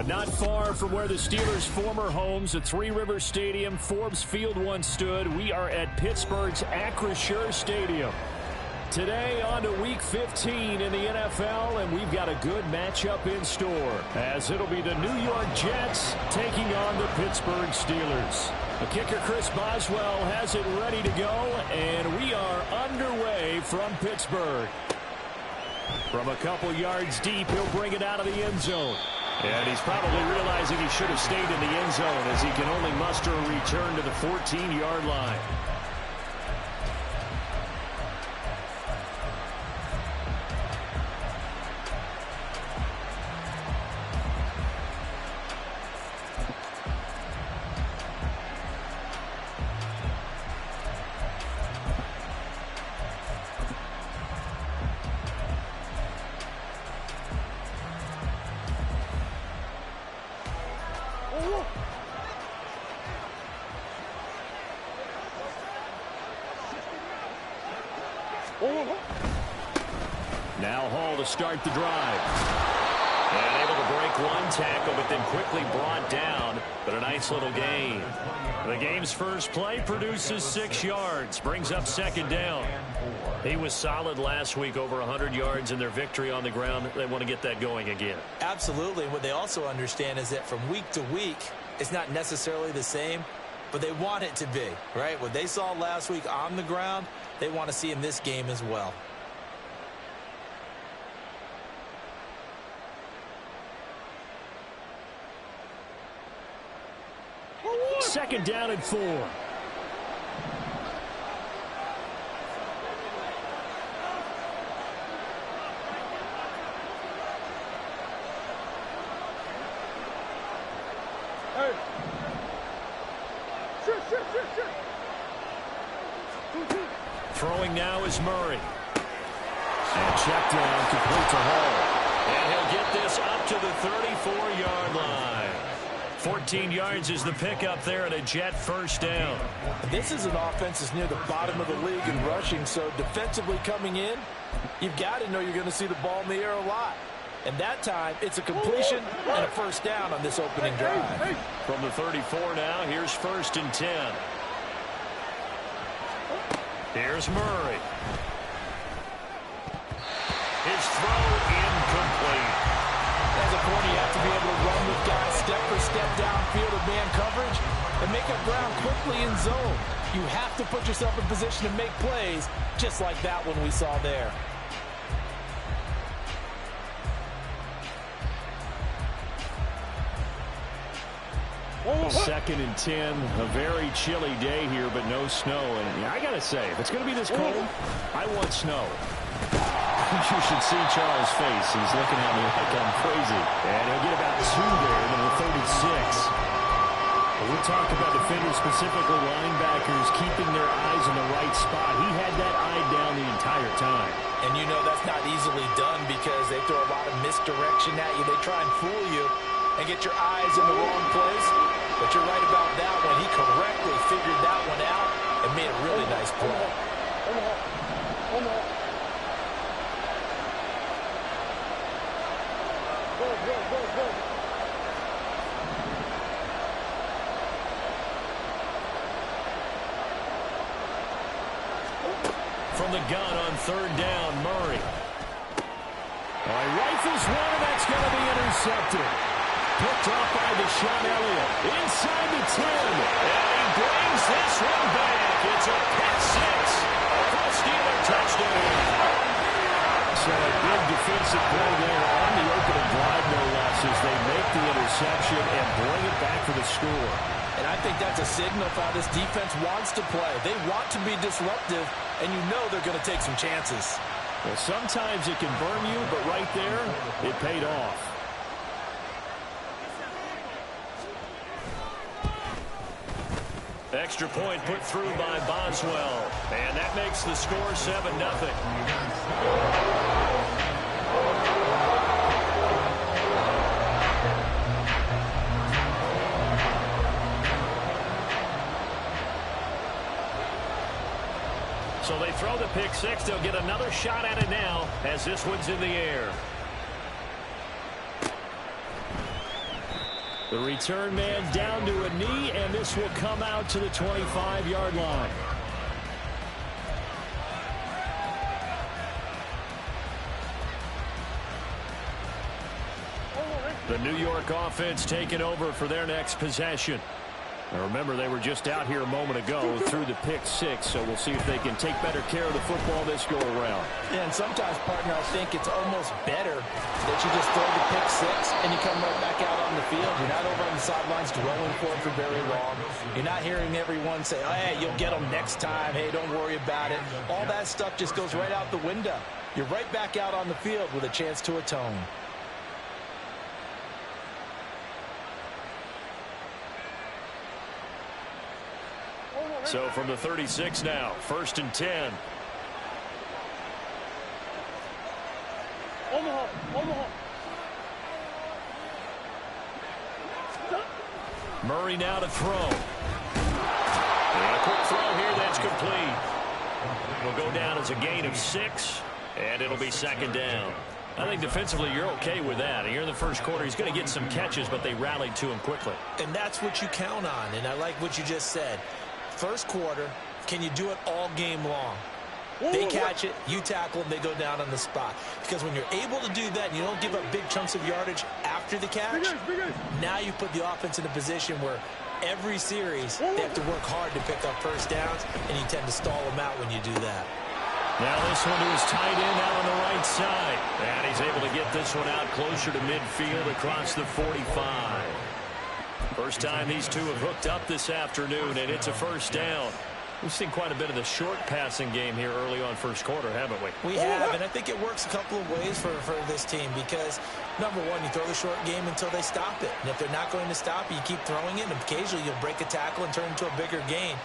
Not far from where the Steelers' former homes at Three Rivers Stadium, Forbes Field once stood, we are at Pittsburgh's Acrisure Stadium. Today on to Week 15 in the NFL, and we've got a good matchup in store, as it'll be the New York Jets taking on the Pittsburgh Steelers. The kicker, Chris Boswell, has it ready to go, and we are underway from Pittsburgh. From a couple yards deep, he'll bring it out of the end zone. And he's probably realizing he should have stayed in the end zone, as he can only muster a return to the 14-yard line. Now Hall to start the drive. And able to break one tackle, but then quickly brought down. But a nice little gain. The game's first play produces 6 yards. Brings up second down. He was solid last week, over 100 yards in their victory on the ground. They want to get that going again. Absolutely. What they also understand is that from week to week, it's not necessarily the same, but they want it to be, right? What they saw last week on the ground, they want to see in this game as well. Second down and 4. Hey. Throwing now is Murray. And check down, complete to Hall. And he'll get this up to the 34-yard line. 14 yards is the pickup there, and a Jet first down. This is an offense that's near the bottom of the league in rushing, so defensively coming in, you've got to know you're going to see the ball in the air a lot. And that time, it's a completion and a first down on this opening drive. From the 34 now, here's 1st and 10. Here's Murray. His throw incomplete. As a corner, you have to be able to run with guys step for step downfield of man coverage and make up ground quickly in zone. You have to put yourself in position to make plays, just like that one we saw there. Second and 10, a very chilly day here, but no snow. And I got to say, if it's going to be this cold, I want snow. You should see Charles' face. He's looking at me like I'm crazy. And he'll get about 2 there to the 36. We talk about defenders, specifically linebackers, keeping their eyes in the right spot. He had that eye down the entire time. And you know that's not easily done because they throw a lot of misdirection at you. They try and fool you and get your eyes in the wrong place. But you're right about that one. He correctly figured that one out and made a really nice play. From the gun on 3rd down, Murray. He rifles one, and that's going to be intercepted. Picked off by Deshaun Elliott. Inside the 10. And he brings this one back. It's a pick 6 for a Steeler touchdown. So a big defensive play there on the opening drive, no less, as they make the interception and bring it back for the score. And I think that's a signal for how this defense wants to play. They want to be disruptive, and you know they're going to take some chances. Well, sometimes it can burn you, but right there, it paid off. Extra point put through by Boswell. And that makes the score 7-0. So they throw the pick 6. They'll get another shot at it now as this one's in the air. The return man down to a knee, and this will come out to the 25-yard line. The New York offense taking over for their next possession. Now remember, they were just out here a moment ago through the pick six, so we'll see if they can take better care of the football this go-around. Yeah, and sometimes, partner, I think it's almost better that you just throw the pick six and you come right back out on the field. You're not over on the sidelines dwelling for it for very long. You're not hearing everyone say, oh, hey, you'll get them next time. Hey, don't worry about it. All that stuff just goes right out the window. You're right back out on the field with a chance to atone. So from the 36 now, 1st and 10. Murray now to throw. And a quick throw here that's complete. Will go down as a gain of 6, and it'll be 2nd down. I think defensively you're okay with that. Here in the first quarter, he's going to get some catches, but they rallied to him quickly. And that's what you count on, and I like what you just said. First quarter, can you do it all game long? They catch it, you tackle them, they go down on the spot. Because when you're able to do that and you don't give up big chunks of yardage after the catch, now you put the offense in a position where every series they have to work hard to pick up first downs, and you tend to stall them out when you do that. Now this one to his tight end out on the right side. And he's able to get this one out closer to midfield across the 45. First time these two have hooked up this afternoon, and it's a first down. We've seen quite a bit of the short passing game here early on first quarter, haven't we? We have, and I think it works a couple of ways for this team because, number one, you throw the short game until they stop it. And if they're not going to stop it, you keep throwing it, and occasionally you'll break a tackle and turn it into a bigger gain.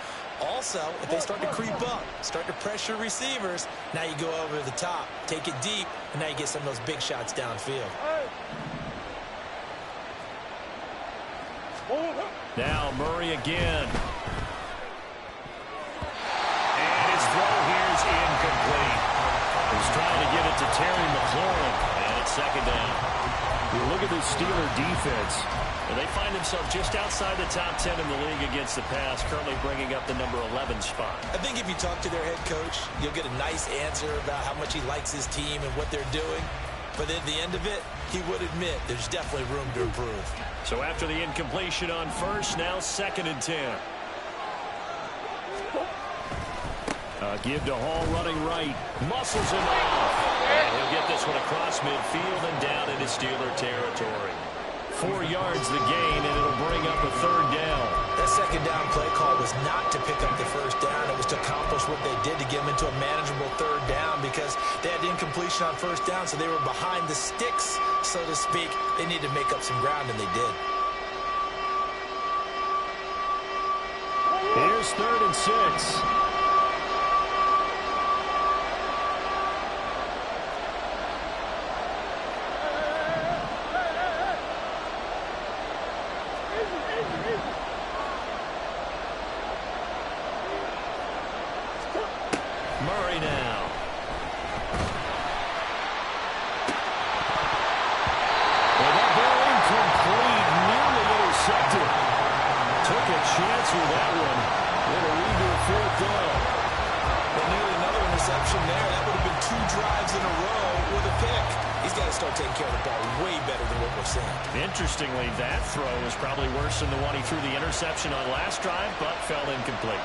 Also, if they start to creep up, start to pressure receivers, now you go over the top, take it deep, and now you get some of those big shots downfield. Now Murray again. And his throw here is incomplete. He's trying to get it to Terry McLaurin, and it's 2nd down. You look at this Steeler defense, and they find themselves just outside the top 10 in the league against the pass, currently bringing up the number 11 spot. I think if you talk to their head coach, you'll get a nice answer about how much he likes his team and what they're doing. But at the end of it, he would admit there's definitely room to improve. So after the incompletion on first, now 2nd and 10. Give to Hall running right. Muscles him off. And he'll get this one across midfield and down into Steeler territory. 4 yards the gain, and it'll bring up a 3rd down. That 2nd down play call was not to pick up the first down. It was to accomplish what they did to get them into a manageable 3rd down because they had incompletion on first down, so they were behind the sticks, so to speak. They needed to make up some ground, and they did. Here's 3rd and 6. Murray now. Well, that ball incomplete, nearly intercepted. Took a chance with that one. It'll lead to a 4th down. But nearly another interception there. That would have been 2 drives in a row with a pick. He's got to start taking care of the ball way better than what we're seeing. Interestingly, that throw was probably worse than the one he threw the interception on last drive, but fell incomplete.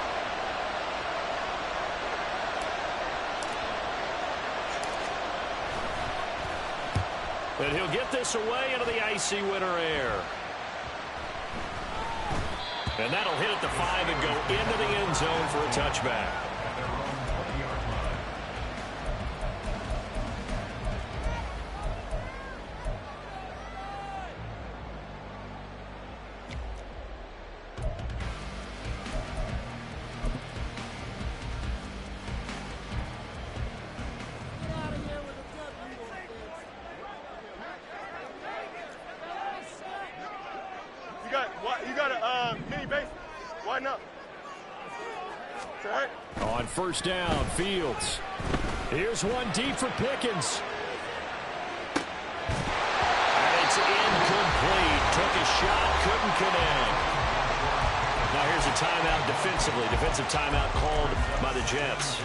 But he'll get this away into the icy winter air. And that'll hit at the 5 and go into the end zone for a touchback. You got a mini base. Why not? Right. On first down, Fields. Here's one deep for Pickens. And it's incomplete. Took a shot couldn't connect. Now here's a timeout defensively. Defensive timeout called by the Jets.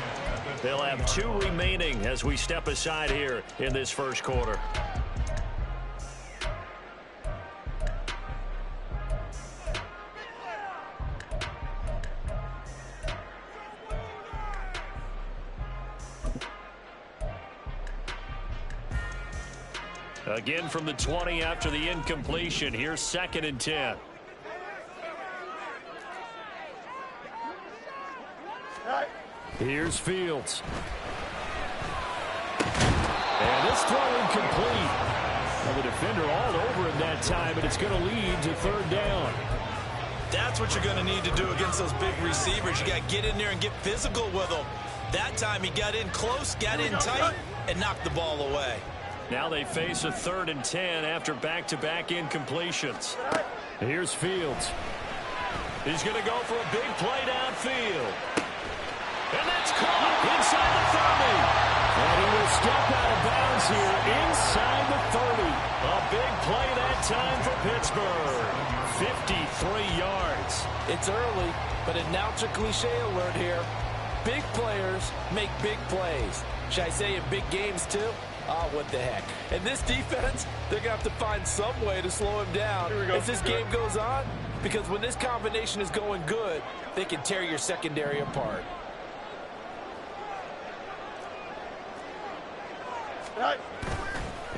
They'll have 2 remaining as we step aside here in this first quarter. Again from the 20 after the incompletion. Here's 2nd and 10. Here's Fields. And this throw incomplete. Well, the defender all over him that time, and it's going to lead to 3rd down. That's what you're going to need to do against those big receivers. You got to get in there and get physical with them. That time he got in close, got in tight, and knocked the ball away. Now they face a 3rd and 10 after back-to-back incompletions. Here's Fields. He's going to go for a big play downfield. And that's caught inside the 30. And he will step out of bounds here inside the 30. A big play that time for Pittsburgh. 53 yards. It's early, but announcer cliche alert here. Big players make big plays. Should I say in big games too? Oh, what the heck. And this defense, they're going to have to find some way to slow him down as this game goes on. Because when this combination is going good, they can tear your secondary apart.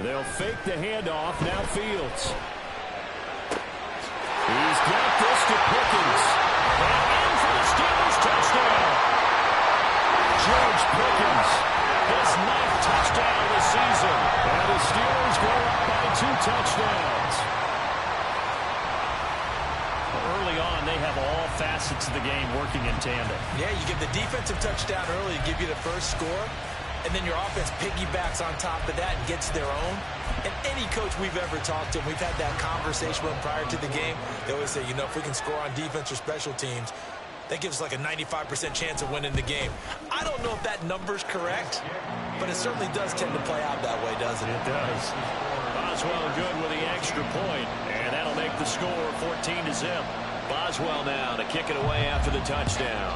They'll fake the handoff. Now Fields. He's got this to Pickens. And in for the Steelers touchdown. George Pickens. His 9th touchdown of the season. And the Steelers go up by 2 touchdowns. Early on, they have all facets of the game working in tandem. Yeah, you get the defensive touchdown early, give you the first score, and then your offense piggybacks on top of that and gets their own. And any coach we've ever talked to, we've had that conversation with them prior to the game, they always say, you know, if we can score on defense or special teams, that gives us like a 95% chance of winning the game. I don't know if that number's correct, but it certainly does tend to play out that way, doesn't it? It does. Boswell good with the extra point, and that'll make the score 14-0. Boswell now to kick it away after the touchdown.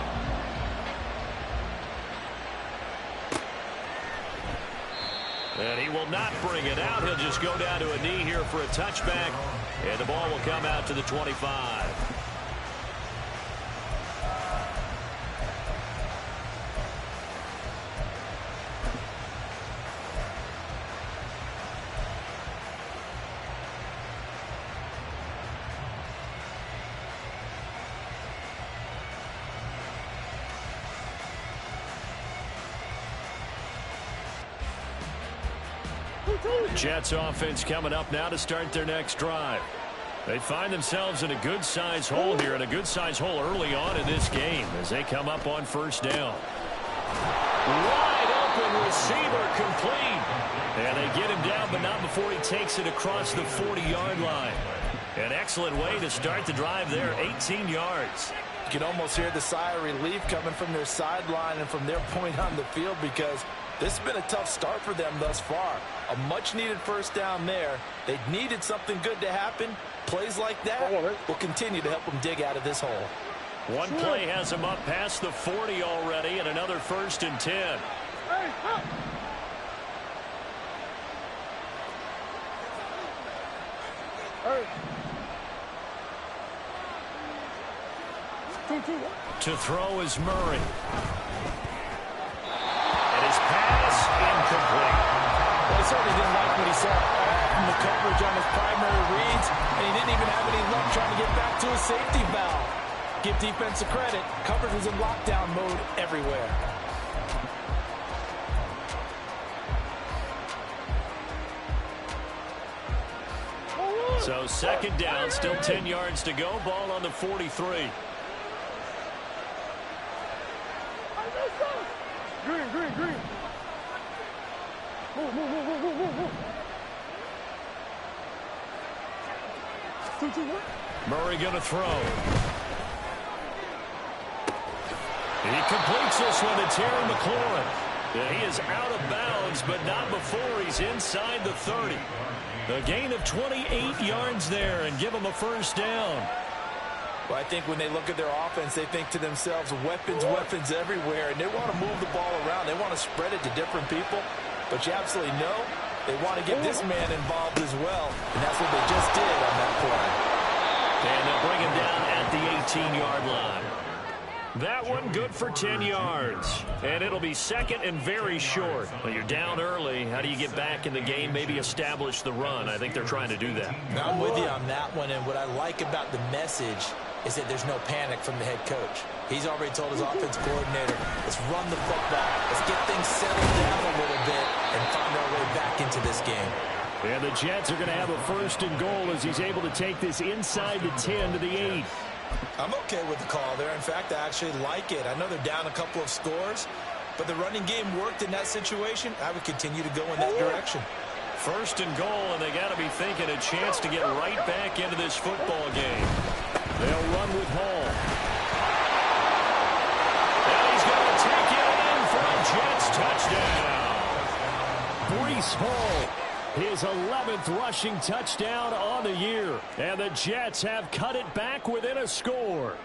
And he will not bring it out. He'll just go down to a knee here for a touchback, and the ball will come out to the 25. Jets offense coming up now to start their next drive. They find themselves in a good-sized hole here, and a good-sized hole early on in this game as they come up on 1st down. Wide open receiver complete. And they get him down, but not before he takes it across the 40-yard line. An excellent way to start the drive there, 18 yards. You can almost hear the sigh of relief coming from their sideline and from their point on the field, because this has been a tough start for them thus far. A much-needed 1st down there. They needed something good to happen. Plays like that will continue to help them dig out of this hole. One play has them up past the 40 already, and another 1st and 10. To throw is Murray. And his pass incomplete. Well, he certainly didn't like what he saw from the coverage on his primary reads, and he didn't even have any luck trying to get back to his safety valve. Give defense a credit. Coverage was in lockdown mode everywhere. So 2nd down, still 10 yards to go. Ball on the 43. Green. Murray going to throw. He completes this one to Terry McLaurin. He is out of bounds, but not before he's inside the 30. A gain of 28 yards there and give them a first down. Well, I think when they look at their offense, they think to themselves, weapons, weapons everywhere, and they want to move the ball around. They want to spread it to different people, but you absolutely know they want to get this man involved as well, and that's what they just did on that play. And they'll bring him down at the 18-yard line. That one good for 10 yards. And it'll be second and very short. Well, you're down early. How do you get back in the game, maybe establish the run? I think they're trying to do that. I'm with you on that one, and what I like about the message is that there's no panic from the head coach. He's already told his offense coordinator, let's run the football. Let's get things settled down a little bit and find our way back into this game. And the Jets are going to have a first and goal as he's able to take this inside the 10 to the 8. I'm okay with the call there. In fact, I actually like it. I know they're down a couple of scores, but the running game worked in that situation. I would continue to go in that direction. First and goal, and they got to be thinking a chance to get right back into this football game. They'll run with Hall. And he's going to take it in for a Jets touchdown. Breece Hall. His 11th rushing touchdown on the year. And the Jets have cut it back within a score.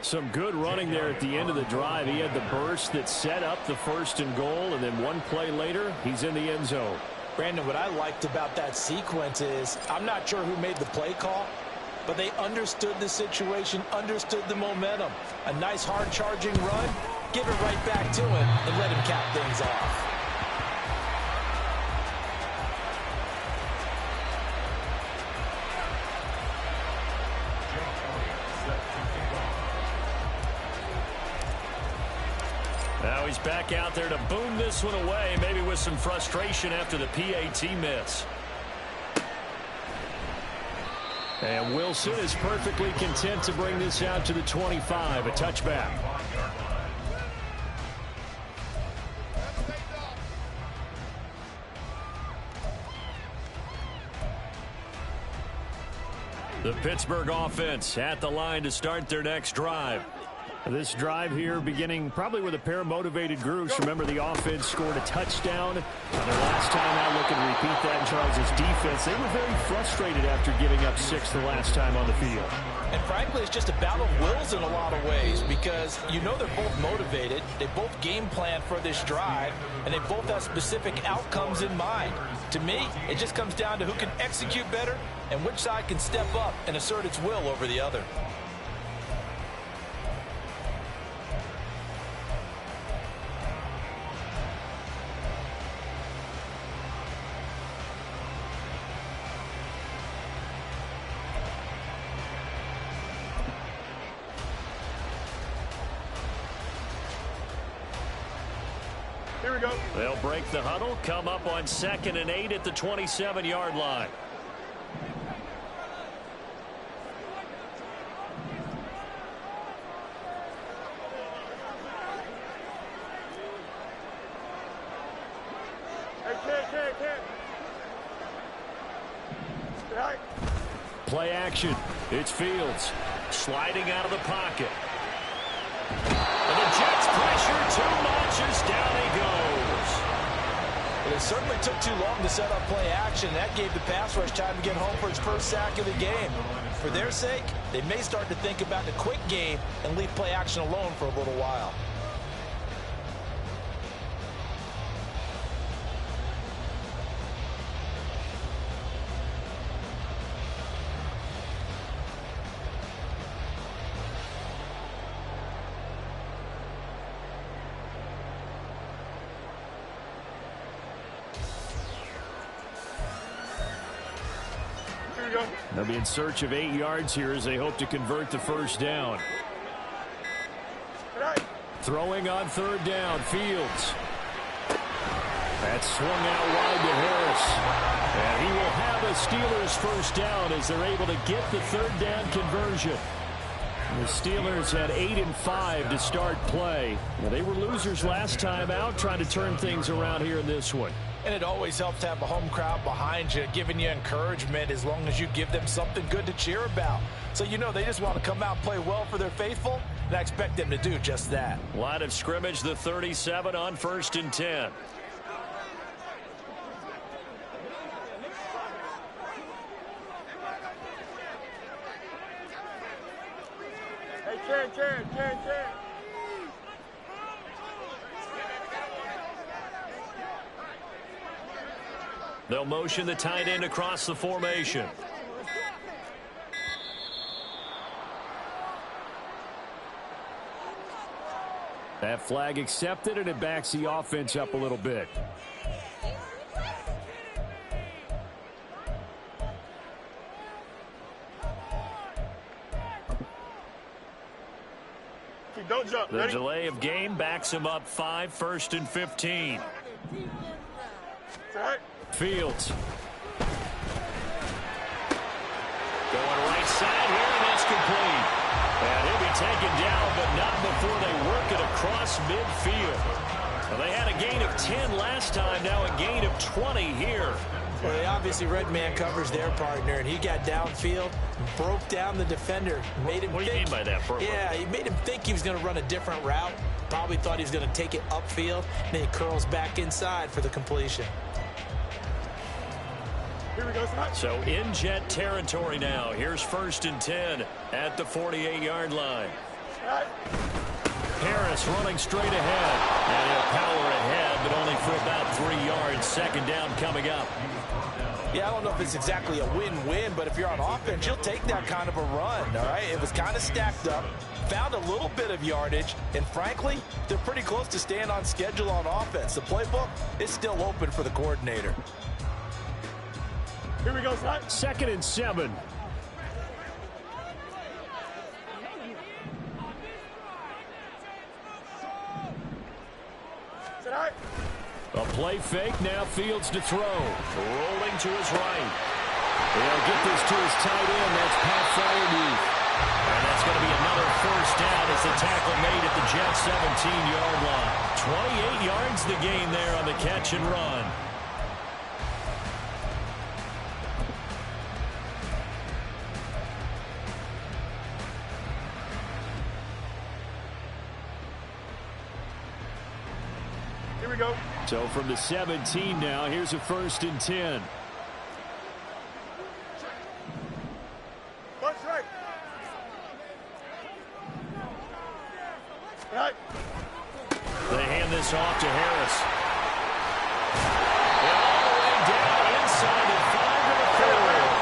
Some good running there at the end of the drive. He had the burst that set up the first and goal, and then one play later, he's in the end zone. Brandon, what I liked about that sequence is I'm not sure who made the play call, but they understood the situation, understood the momentum. A nice hard-charging run, give it right back to him, and let him cap things off. Now he's back out there to boom this one away, maybe with some frustration after the PAT miss. And Wilson is perfectly content to bring this out to the 25, a touchback. The Pittsburgh offense at the line to start their next drive. This drive here beginning probably with a pair of motivated groups. Remember, the offense scored a touchdown on their last time out. Looking to repeat that in Charles' defense. They were very frustrated after giving up 6 the last time on the field. And frankly, it's just a battle of wills in a lot of ways because you know they're both motivated. They both game plan for this drive, and they both have specific outcomes in mind. To me, it just comes down to who can execute better and which side can step up and assert its will over the other. Here we go. They'll break the huddle, come up on 2nd and 8 at the 27-yard line. Hey, kid. Right. Play action. It's Fields sliding out of the pocket. And the Jets pressure too much as down he goes. But it certainly took too long to set up play action. That gave the pass rush time to get home for its first sack of the game. For their sake, they may start to think about the quick game and leave play action alone for a little while. They'll be in search of 8 yards here as they hope to convert the first down. Right. Throwing on 3rd down, Fields. That swung out wide to Harris. And he will have a Steelers first down as they're able to get the 3rd down conversion. The Steelers had 8 and 5 to start play. Now, they were losers last time out, trying to turn things around here in this one. And it always helps to have a home crowd behind you, giving you encouragement as long as you give them something good to cheer about. So you know they just want to come out and play well for their faithful, and I expect them to do just that. Line of scrimmage, the 37 on 1st and 10. Chair. They'll motion the tight end across the formation. That flag accepted, and it backs the offense up a little bit. Don't jump. The delay of game backs him up 5, 1st and 15. Fields. Going right side here, and that's complete. And he'll be taken down, but not before they work it across midfield. Well, they had a gain of 10 last time, now a gain of 20 here. Well, they obviously red man covers their partner, and he got downfield, broke down the defender, made him What do you mean by that, Purple? Yeah, he made him think he was going to run a different route. Probably thought he was going to take it upfield, and then he curls back inside for the completion. Here we go, son. So in Jet territory now. Here's 1st and 10 at the 48-yard line. Harris running straight ahead. And he'll power ahead, but only for about 3 yards. 2nd down coming up. Yeah, I don't know if it's exactly a win-win, but if you're on offense, you'll take that kind of a run, all right? It was kind of stacked up, found a little bit of yardage, and frankly, they're pretty close to staying on schedule on offense. The playbook is still open for the coordinator. Here we go, son. 2nd and 7. A play fake, now Fields to throw. Rolling to his right. They'll get this to his tight end. That's Pat Freiermuth. And that's going to be another 1st down as the tackle made at the Jets' 17-yard line. 28 yards the gain there on the catch and run. Here we go. So from the 17 now, here's a 1st and 10. Punch right. Right. They hand this off to Harris. And all the way down inside the 5 to the 4.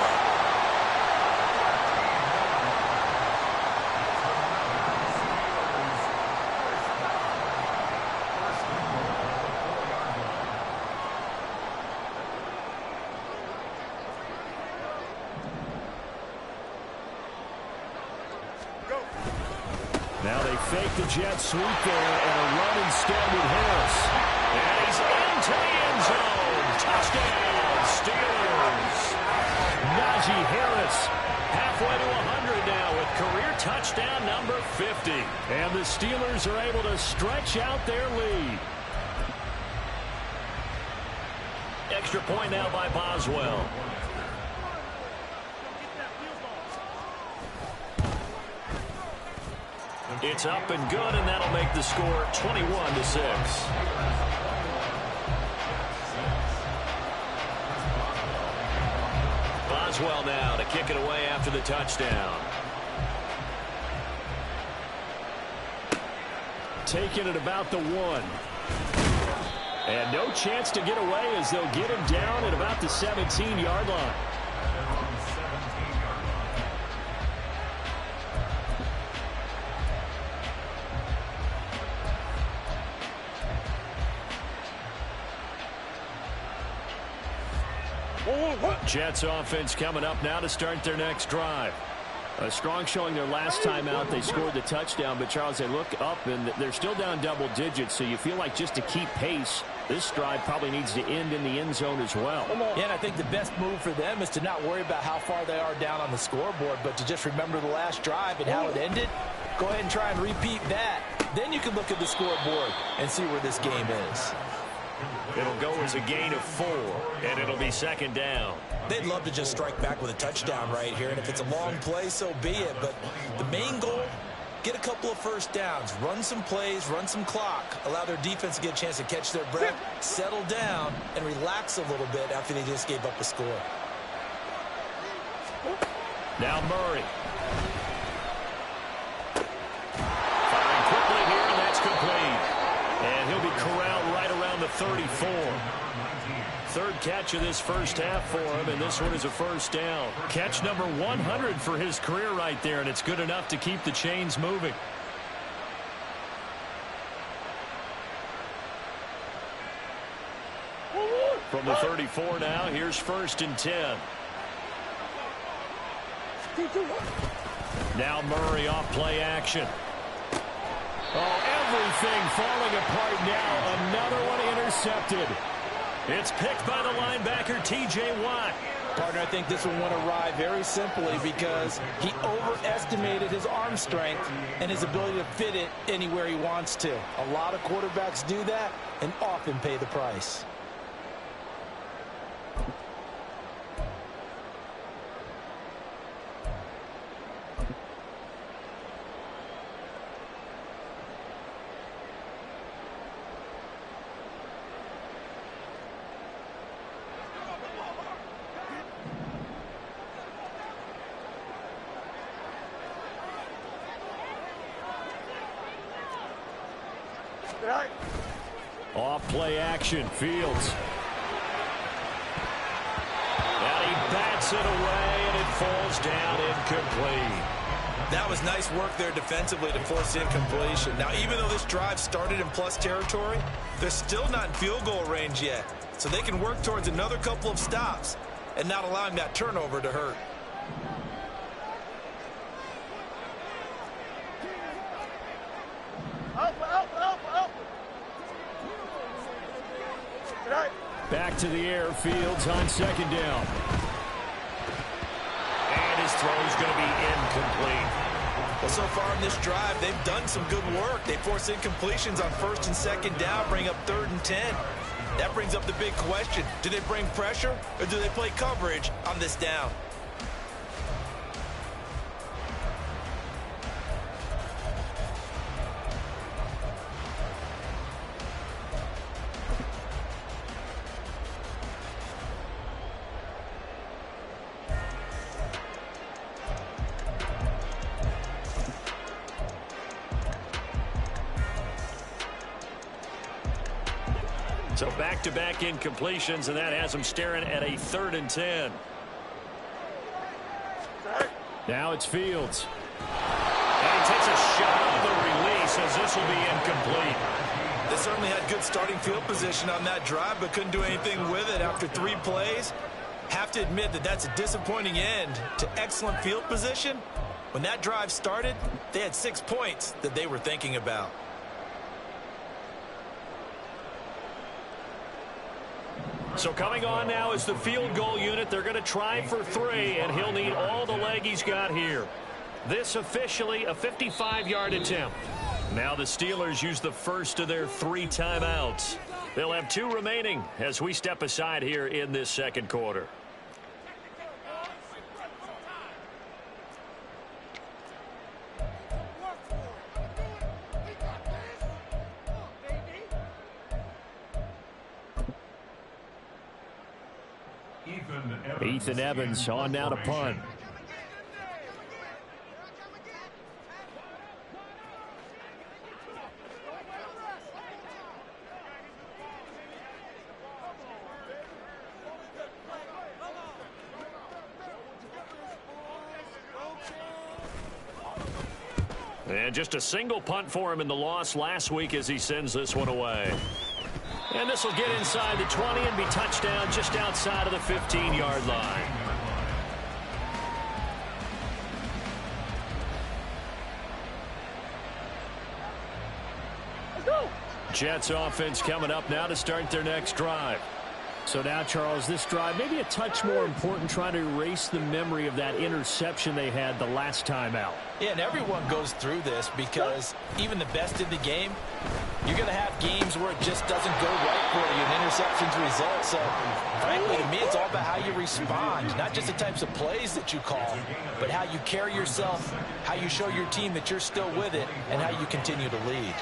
Now they fake the jet sweep there and a run instead with Harris. And he's into the end zone. Touchdown, Steelers. Najee Harris halfway to 100 now with career touchdown number 50. And the Steelers are able to stretch out their lead. Extra point now by Boswell. It's up and good, and that'll make the score 21-6. Boswell now to kick it away after the touchdown. Taking it about the 1. And no chance to get away as they'll get him down at about the 17-yard line. Jets offense coming up now to start their next drive. A strong showing their last time out. They scored the touchdown, but Charles, they look up and they're still down double digits, so you feel like just to keep pace, this drive probably needs to end in the end zone as well. Yeah, and I think the best move for them is to not worry about how far they are down on the scoreboard, but to just remember the last drive and how it ended. Go ahead and try and repeat that. Then you can look at the scoreboard and see where this game is. It'll go as a gain of 4, and it'll be 2nd down. They'd love to just strike back with a touchdown right here, and if it's a long play, so be it. But the main goal, get a couple of 1st downs, run some plays, run some clock, allow their defense to get a chance to catch their breath, settle down, and relax a little bit after they just gave up a score. Now Murray. And he'll be corralled right around the 34. Third catch of this first half for him, and this one is a first down. Catch number 100 for his career right there, and it's good enough to keep the chains moving. From the 34 now, here's 1st and 10. Now Murray off play action. Oh, everything falling apart now. Another one intercepted. It's picked by the linebacker, T.J. Watt. Partner, I think this one went awry very simply because he overestimated his arm strength and his ability to fit it anywhere he wants to. A lot of quarterbacks do that and often pay the price. Off play action, Fields. And he bats it away, and it falls down incomplete. That was nice work there defensively to force incompletion. Now, even though this drive started in plus territory, they're still not in field goal range yet. So they can work towards another couple of stops and not allowing that turnover to hurt. Back to the air, Fields on 2nd down. And his throw's going to be incomplete. Well, so far in this drive, they've done some good work. They force incompletions on 1st and 2nd down, bring up 3rd and 10. That brings up the big question. Do they bring pressure or do they play coverage on this down? So back-to-back incompletions, and that has him staring at a 3rd and 10. Now it's Fields. And he takes a shot at the release as this will be incomplete. They certainly had good starting field position on that drive, but couldn't do anything with it after 3 plays. Have to admit that that's a disappointing end to excellent field position. When that drive started, they had 6 points that they were thinking about. So coming on now is the field goal unit. They're going to try for 3, and he'll need all the leg he's got here. This officially a 55-yard attempt. Now the Steelers use the first of their 3 timeouts. They'll have 2 remaining as we step aside here in this 2nd quarter. Ethan Evans on now to punt. And just a single punt for him in the loss last week as he sends this one away. And this will get inside the 20 and be touchdown just outside of the 15-yard line. Jets offense coming up now to start their next drive. So now, Charles, this drive maybe a touch more important, trying to erase the memory of that interception they had the last time out. Yeah, and everyone goes through this because even the best in the game, you're going to have games where it just doesn't go right for you, and interceptions result. So, frankly, to me, it's all about how you respond, not just the types of plays that you call, but how you carry yourself, how you show your team that you're still with it, and how you continue to lead.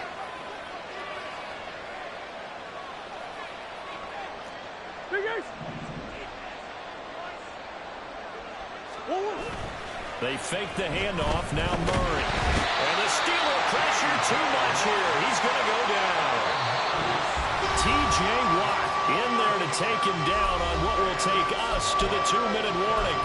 They fake the handoff. Now Murray. And the Steeler pressure too much here. He's going to go down. taken down on what will take us to the 2-minute warning.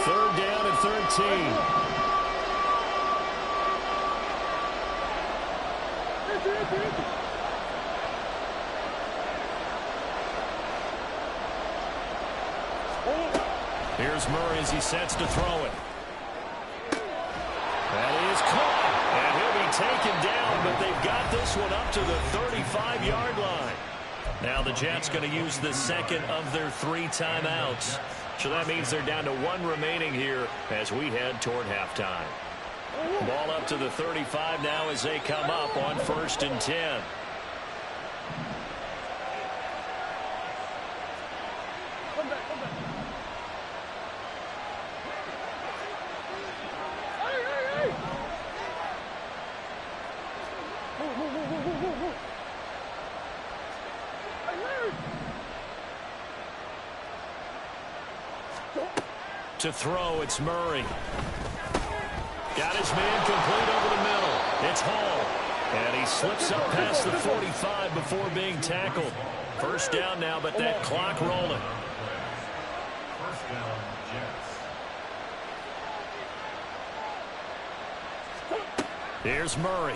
Third down and 13. Here's Murray as he sets to throw it. That is caught. And he'll be taken down, but they've got this one up to the 35-yard line. Now the Jets going to use the second of their 3 timeouts. So that means they're down to 1 remaining here as we head toward halftime. Ball up to the 35 now as they come up on 1st and 10. To throw, it's Murray. Got his man complete over the middle. It's Hall. And he slips up past the 45 before being tackled. First down now, but that clock rolling. First down, Jets. Here's Murray.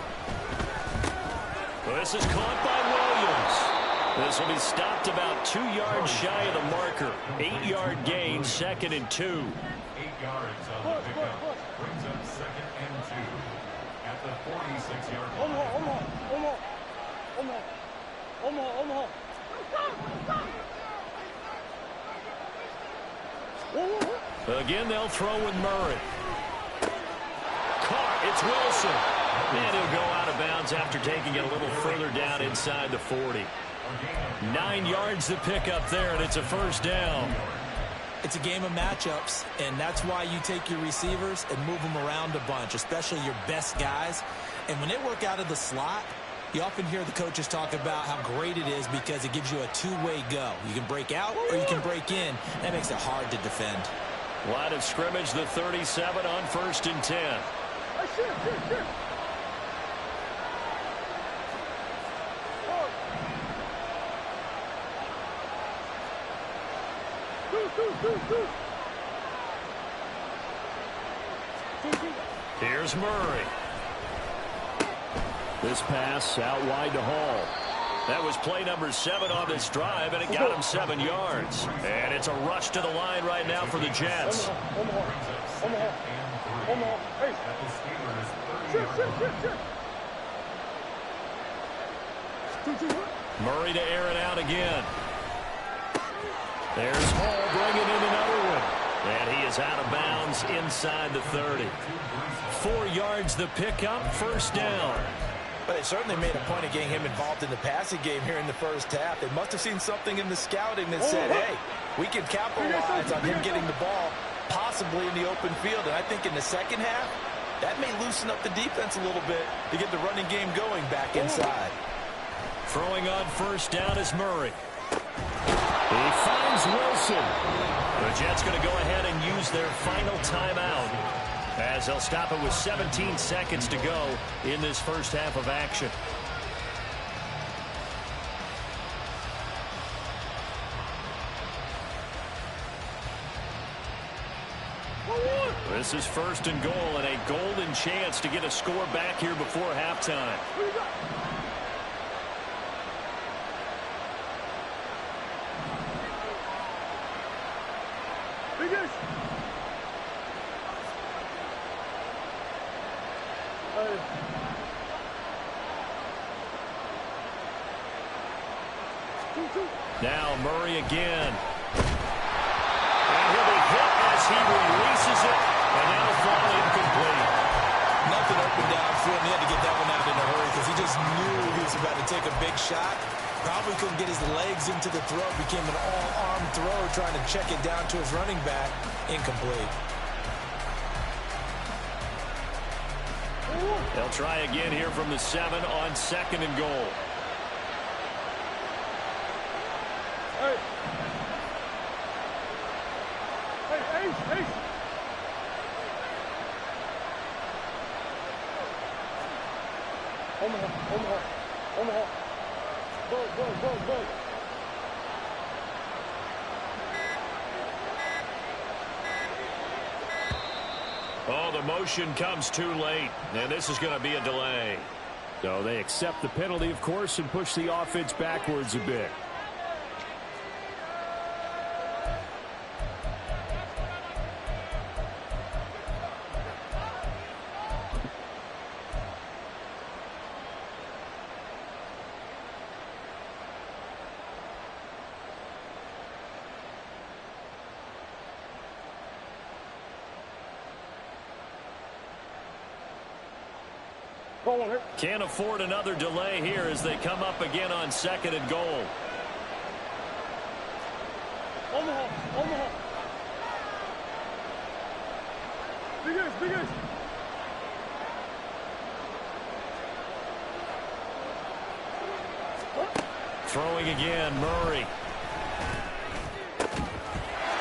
This is caught by Williams. This will be stopped about 2 yards shy of the marker. 8-yard gain, 2nd and 2. 8 yards on the pickup. Brings up 2nd and 2 at the 46-yard line. Again, they'll throw with Murray. Caught. It's Wilson. And he'll go out of bounds after taking it a little further down inside the 40. 9 yards to pick up there, and it's a first down. It's a game of matchups, and that's why you take your receivers and move them around a bunch, especially your best guys. And when they work out of the slot, you often hear the coaches talk about how great it is because it gives you a 2-way go. You can break out or you can break in. That makes it hard to defend. Line of scrimmage, the 37 on 1st and 10. Here's Murray. This pass out wide to Hall. That was play number 7 on this drive, and it got him 7 yards. And it's a rush to the line right now for the Jets. Murray to air it out again. There's Hall bringing in another one. And he is out of bounds inside the 30. 4 yards the pickup, first down. But they certainly made a point of getting him involved in the passing game here in the first half. They must have seen something in the scouting that said, hey, we can capitalize on him getting the ball possibly in the open field. And I think in the second half, that may loosen up the defense a little bit to get the running game going back inside. Throwing on first down is Murray. He finds Wilson. The Jets going to go ahead and use their final timeout as they'll stop it with 17 seconds to go in this first half of action. This is 1st and goal and a golden chance to get a score back here before halftime. Now Murray again. And he'll be hit as he releases it, and that'll fall incomplete. Nothing open downfield. He had to get that one out in a hurry because he just knew he was about to take a big shot. Probably couldn't get his legs into the throw. Became an all-arm throw trying to check it down to his running back. Incomplete. They'll try again here from the 7 on 2nd and goal. Omaha. Go. Oh, the motion comes too late, and this is going to be a delay. So they accept the penalty, of course, and push the offense backwards a bit. Can't afford another delay here as they come up again on 2nd and goal. Omaha. Big ace. Throwing again, Murray.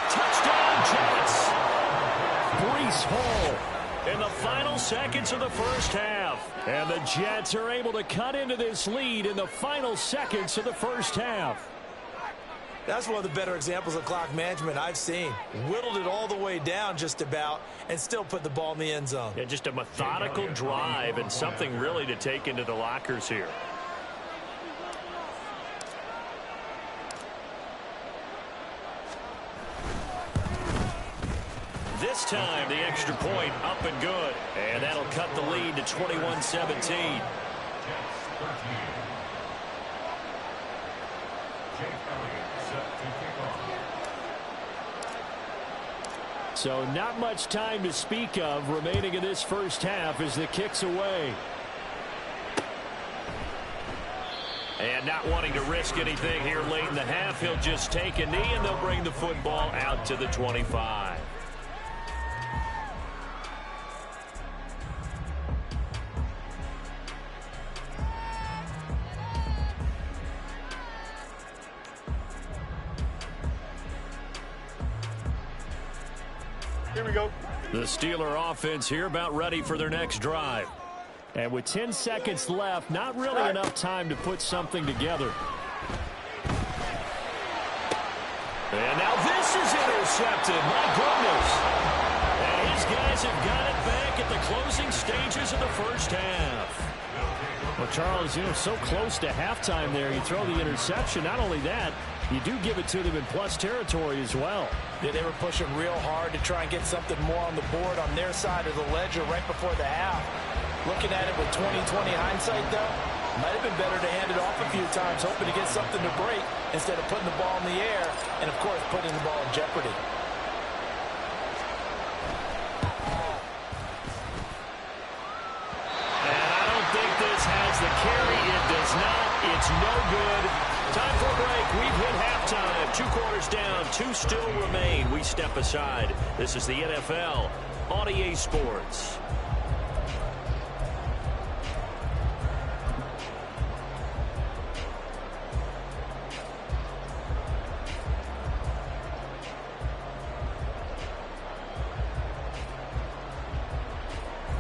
Touchdown, Jets! Breece Hall in the final seconds of the first half. And the Jets are able to cut into this lead in the final seconds of the first half. That's one of the better examples of clock management I've seen. Whittled it all the way down just about and still put the ball in the end zone. Yeah, just a methodical drive and something really to take into the lockers here. This time, the extra point up and good. And that'll cut the lead to 21-17. So not much time to speak of remaining in this first half as the kick's away. And not wanting to risk anything here late in the half, he'll just take a knee and they'll bring the football out to the 25. Here we go. The Steeler offense here about ready for their next drive. And with 10 seconds left, not really enough time to put something together. And now this is intercepted. My goodness. And these guys have got it back at the closing stages of the first half. Well, Charles, so close to halftime there. You throw the interception. Not only that, you do give it to them in plus territory as well. Yeah, they were pushing real hard to try and get something more on the board on their side of the ledger right before the half. Looking at it with 20/20 hindsight, though, might have been better to hand it off a few times, hoping to get something to break instead of putting the ball in the air and, of course, putting the ball in jeopardy. And I don't think this has the carry. It does not. It's no good. Time for a break. We've hit halftime. 2 quarters down. 2 still remain. We step aside. This is the NFL on EA Sports.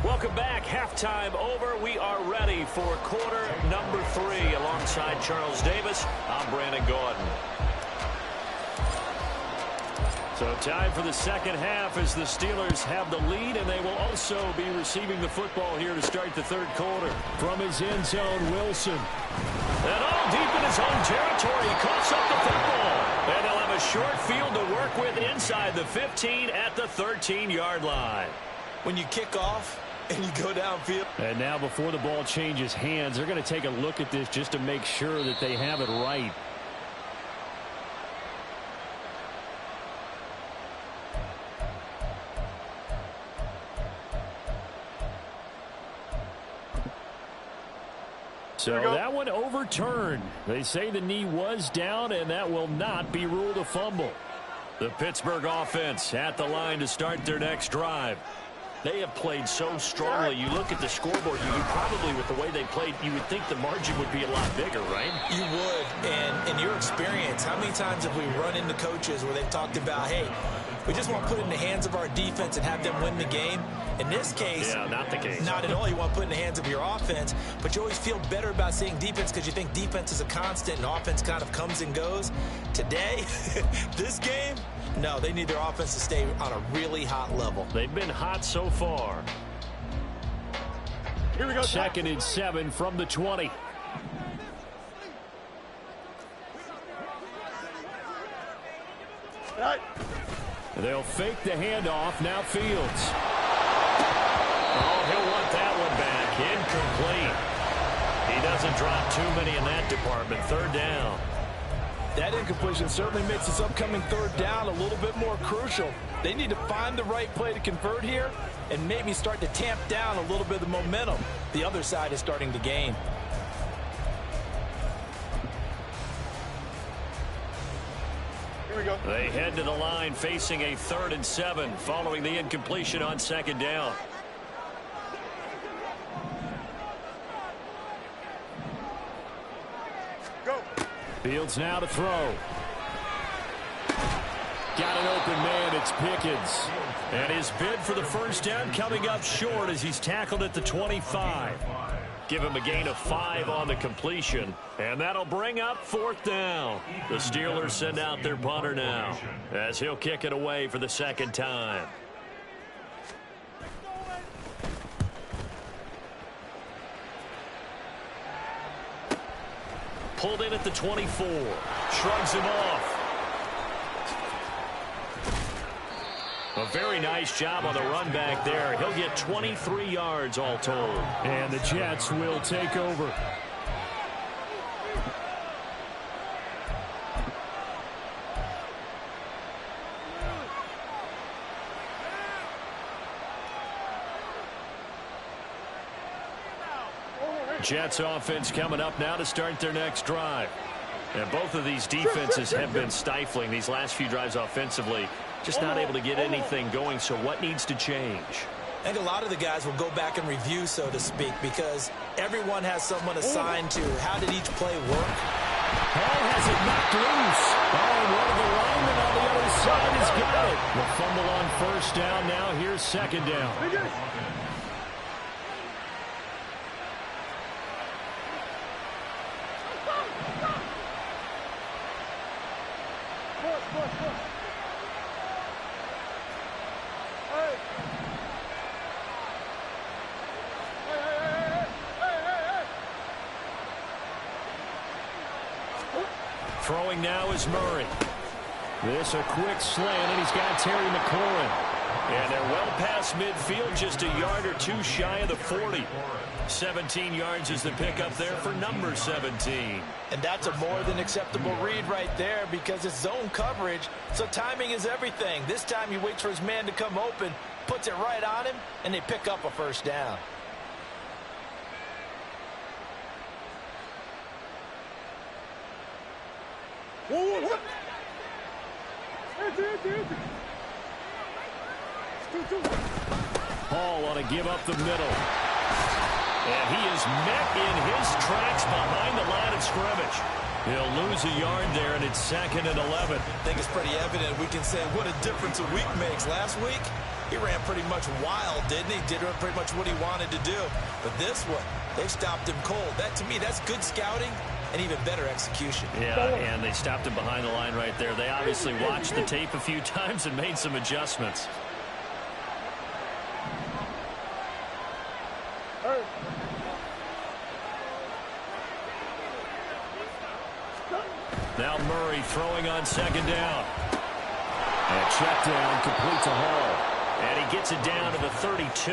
Welcome back. Halftime over. We are ready for quarter number 3. Alongside Charles Davis, I'm Brandon Gordon. So time for the second half as the Steelers have the lead, and they will also be receiving the football here to start the third quarter. From his end zone, Wilson. And all deep in his own territory, he coughs up the football. And they'll have a short field to work with inside the 15 at the 13-yard line. When you kick off and you go downfield. And now before the ball changes hands, they're going to take a look at this just to make sure that they have it right. So that one overturned. They say the knee was down, and that will not be ruled a fumble. The Pittsburgh offense at the line to start their next drive. They have played so strongly. You look at the scoreboard, you probably, with the way they played, you would think the margin would be a lot bigger, right? You would. And in your experience, how many times have we run into coaches where they've talked about, hey, we just want to put it in the hands of our defense and have them win the game? In this case, yeah, not the case. Not at all. You want to put it in the hands of your offense, but you always feel better about seeing defense because you think defense is a constant and offense kind of comes and goes. Today, this game, no, they need their offense to stay on a really hot level. They've been hot so far. Here we go. 2nd and 7 from the 20. Right. They'll fake the handoff. Now Fields. Oh, he'll want that one back. Incomplete. He doesn't drop too many in that department. 3rd down. That incompletion certainly makes this upcoming 3rd down a little bit more crucial. They need to find the right play to convert here and maybe start to tamp down a little bit of the momentum the other side is starting to gain. Here we go. They head to the line facing a 3rd and 7 following the incompletion on 2nd down. Go. Fields now to throw. Got an open man. It's Pickens. And his bid for the 1st down coming up short as he's tackled at the 25. Give him a gain of 5 on the completion. And that'll bring up 4th down. The Steelers send out their punter now as he'll kick it away for the 2nd time. Pulled in at the 24. Shrugs him off. A very nice job on the run back there. He'll get 23 yards all told. And the Jets will take over. Jets offense coming up now to start their next drive. And both of these defenses have been stifling these last few drives offensively. Just not able to get anything going, so what needs to change? I think a lot of the guys will go back and review, so to speak, because everyone has someone assigned to how did each play work. Hall has it knocked loose. Oh, and one of the linemen on the other side has got it. The fumble on 1st down. Now here's 2nd down. Throwing now is Murray. This a quick slant, and he's got Terry McLaurin. And they're well past midfield, just a yard or 2 shy of the 40. 17 yards is the pickup there for number 17. And that's a more than acceptable read right there because it's zone coverage, so timing is everything. This time he waits for his man to come open, puts it right on him, and they pick up a 1st down. Whoa. Hall want to give up the middle. And he is met in his tracks behind the line of scrimmage. He'll lose a yard there, and it's 2nd and 11. I think it's pretty evident. We can say what a difference a week makes. Last week, he ran pretty much wild, didn't he? Did pretty much what he wanted to do. But this one, they stopped him cold. That, to me, that's good scouting and even better execution. Yeah, and they stopped him behind the line right there. They obviously watched the tape a few times and made some adjustments. Now Murray throwing on 2nd down. And check down, complete to Hall. And he gets it down to the 32.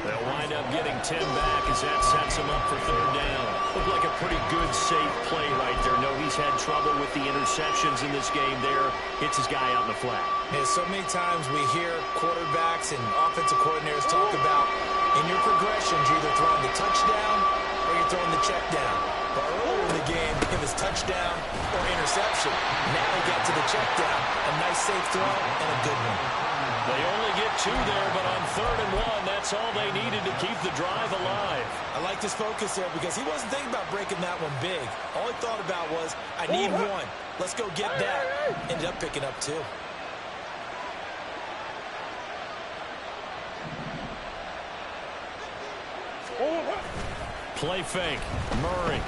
They'll wind up getting 10 back as that sets him up for 3rd down. Looked like a pretty good, safe play right there. No, he's had trouble with the interceptions in this game there. Hits his guy out in the flat. And so many times we hear quarterbacks and offensive coordinators talk about in your progressions, you're either throwing the touchdown or you're throwing the check down. But earlier in the game, it was touchdown or interception. Now he got to the check down. A nice safe throw and a good one. They only get 2 there, but on 3rd and 1, that's all they needed to keep the drive alive. I like his focus there because he wasn't thinking about breaking that one big. All he thought about was, I need 1. Let's go get that. Ended up picking up 2. Play fake. Murray.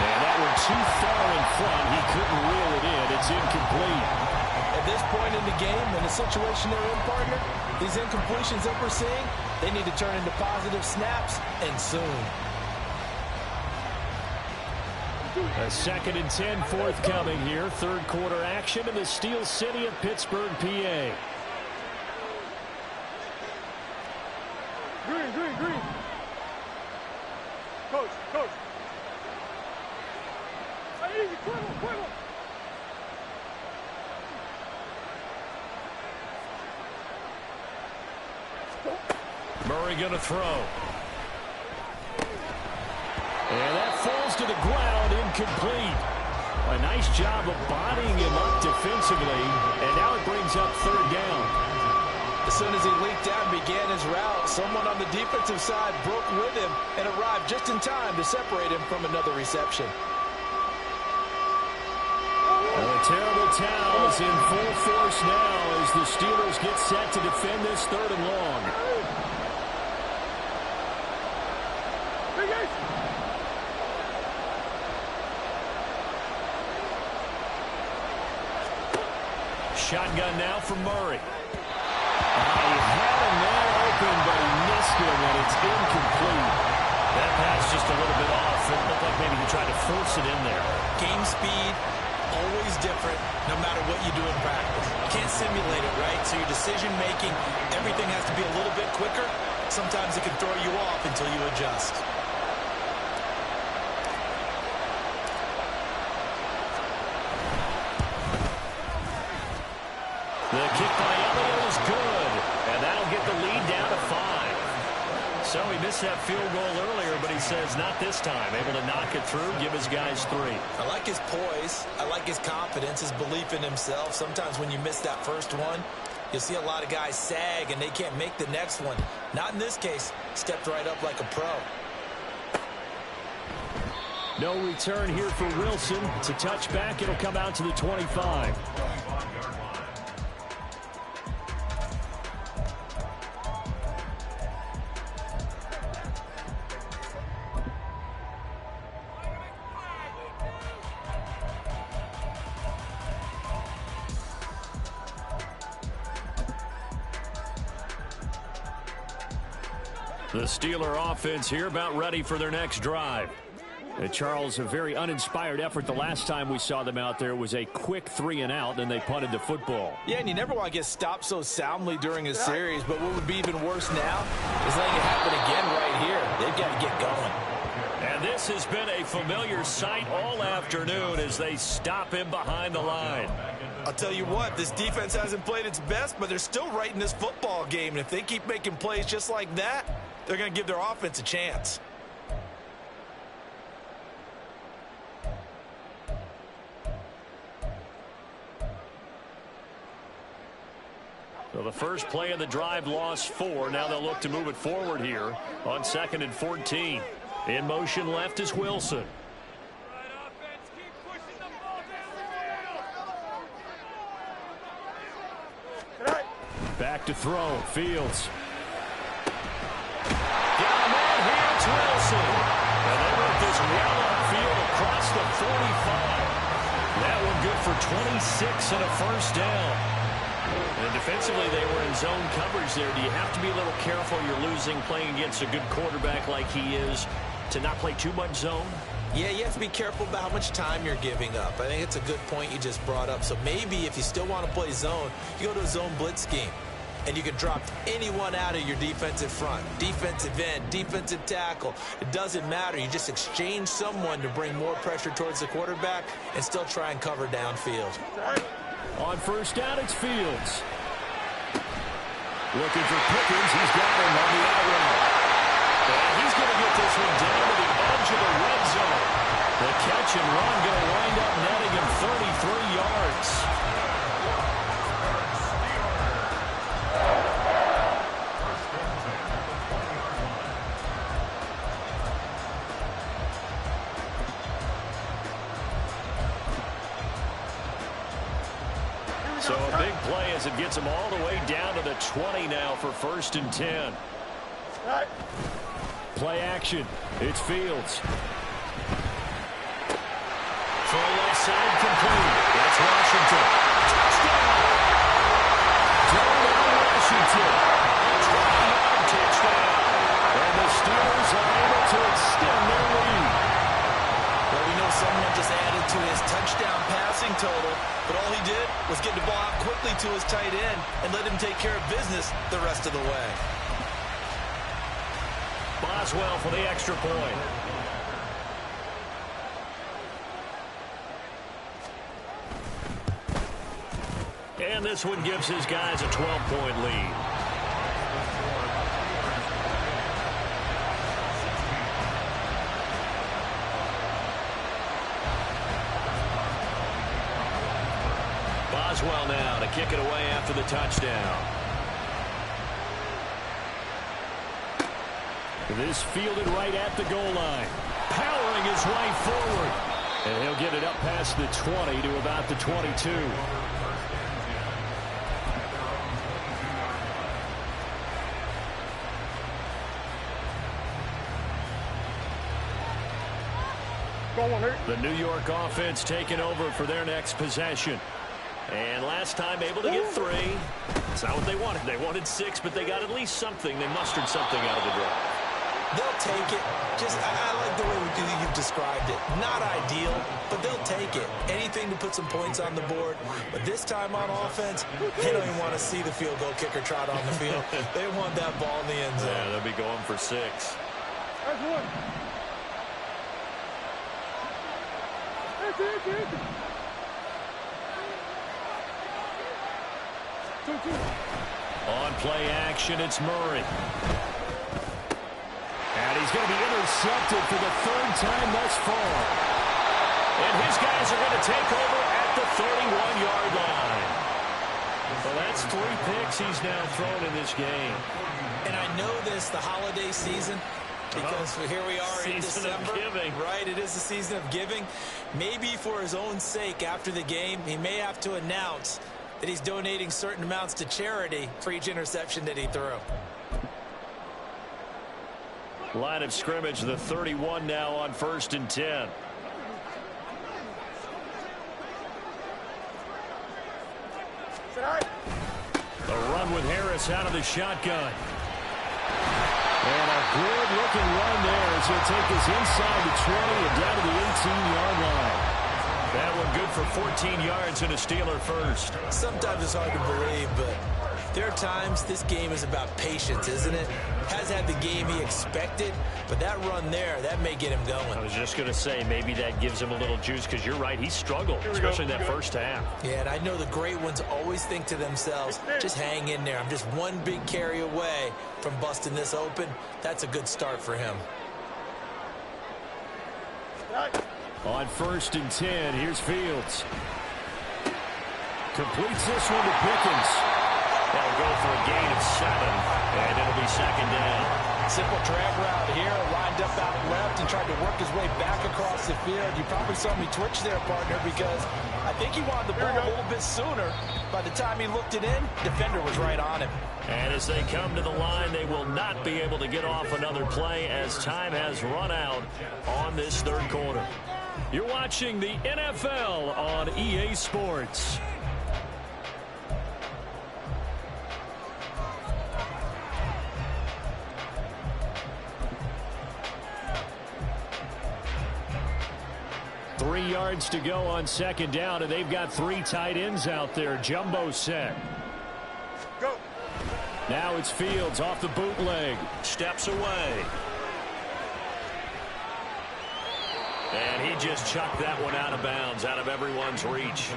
And that one too far in front. He couldn't reel it in. It's incomplete. At this point in the game, in the situation they're in, partner, these incompletions that we're seeing, they need to turn into positive snaps, and soon. A 2nd and 10 forthcoming here. 3rd quarter action in the Steel City of Pittsburgh, PA. Green. Coach. Hey, easy, quick. Murray going to throw. And that falls to the ground, incomplete. A nice job of bodying him up defensively, and now it brings up 3rd down. As soon as he leaked out and began his route, someone on the defensive side broke with him and arrived just in time to separate him from another reception. A terrible towels in full force now as the Steelers get set to defend this 3rd and long. Shotgun now from Murray. He had a man open, but he missed him, and it's incomplete. That pass just a little bit off. It looked like maybe he tried to force it in there. Game speed, always different, no matter what you do in practice. You can't simulate it, right? So your decision-making, everything has to be a little bit quicker. Sometimes it can throw you off until you adjust. The kick by Elliott is good, and that'll get the lead down to 5. So he missed that field goal earlier, but he says not this time. Able to knock it through, give his guys 3. I like his poise. I like his confidence, his belief in himself. Sometimes when you miss that first one, you'll see a lot of guys sag, and they can't make the next one. Not in this case. Stepped right up like a pro. No return here for Wilson. It's a touchback. It'll come out to the 25. The Steeler offense here about ready for their next drive. Charles, a very uninspired effort. The last time we saw them out there was a quick 3-and-out, and they punted the football. Yeah, and you never want to get stopped so soundly during a series, but what would be even worse now is letting it happen again right here. They've got to get going. And this has been a familiar sight all afternoon as they stop him behind the line. I'll tell you what, this defense hasn't played its best, but they're still right in this football game. And if they keep making plays just like that, they're going to give their offense a chance. So the first play of the drive lost 4. Now they'll look to move it forward here on 2nd and 14. In motion left is Wilson. Back to throw. Fields. Got him out here. It's Wilson. And they work this well upfield across the 45. That one good for 26 and a first down. And defensively, they were in zone coverage there. Do you have to be a little careful? You're losing playing against a good quarterback like he is to not play too much zone? Yeah, you have to be careful about how much time you're giving up. I think it's a good point you just brought up. So maybe if you still want to play zone, you go to a zone blitz scheme. And you can drop anyone out of your defensive front. Defensive end, defensive tackle. It doesn't matter. You just exchange someone to bring more pressure towards the quarterback and still try and cover downfield. On first down, it's Fields. Looking for Pickens. He's got him on the out route. And he's going to get this one down to the edge of the play-action run going to wind up netting him 33 yards. So a big play as it gets him all the way down to the 20 now for 1st and 10. Play action. It's Fields. Throw left side complete. That's Washington. Touchdown! Touchdown, Washington. A 20-yard touchdown. And the Steelers are able to extend their lead. Well, we know someone just added to his touchdown passing total, but all he did was get the ball out quickly to his tight end and let him take care of business the rest of the way. Boswell for the extra point. And this one gives his guys a 12-point lead. Boswell now to kick it away after the touchdown. This fielded right at the goal line. Powering his way forward. And he'll get it up past the 20 to about the 22. The New York offense taking over for their next possession. And last time able to get 3. It's not what they wanted. They wanted 6, but they got at least something. They mustered something out of the drive. They'll take it. I like the way you've described it. Not ideal, but they'll take it. Anything to put some points on the board. But this time on offense, they don't even want to see the field goal kicker trot on the field. They want that ball in the end zone. Yeah, they'll be going for 6. That's one. That's it. On play action, it's Murray. And he's going to be intercepted for the 3rd time thus far. And his guys are going to take over at the 31-yard line. Well, that's 3 picks he's now thrown in this game. And I know this, the holiday season, because here we are in December. Right, it is the season of giving. Maybe for his own sake after the game, he may have to announce that he's donating certain amounts to charity for each interception that he threw. Line of scrimmage, the 31 now on 1st and 10. A run with Harris out of the shotgun. And a good-looking run there as he'll take us inside the 20 and down to the 18-yard line. That one good for 14 yards and a Steeler first. Sometimes it's hard to believe, but there are times this game is about patience, isn't it? Has had the game he expected, but that run there, that may get him going. I was just going to say, maybe that gives him a little juice, because you're right, he struggled, especially in that first half. Yeah, and I know the great ones always think to themselves, just hang in there. I'm just one big carry away from busting this open. That's a good start for him. On 1st and 10, here's Fields. Completes this one to Pickens. That'll go for a gain of 7, and it'll be 2nd down. Simple drag route here, lined up out left and tried to work his way back across the field. You probably saw me twitch there, partner, because I think he wanted the ball a little bit sooner. By the time he looked it in, defender was right on him. And as they come to the line, they will not be able to get off another play as time has run out on this 3rd quarter. You're watching the NFL on EA Sports. Three yards to go on 2nd down, and they've got 3 tight ends out there. Jumbo set. Go. Now it's Fields off the bootleg. Steps away. And he just chucked that one out of bounds, out of everyone's reach.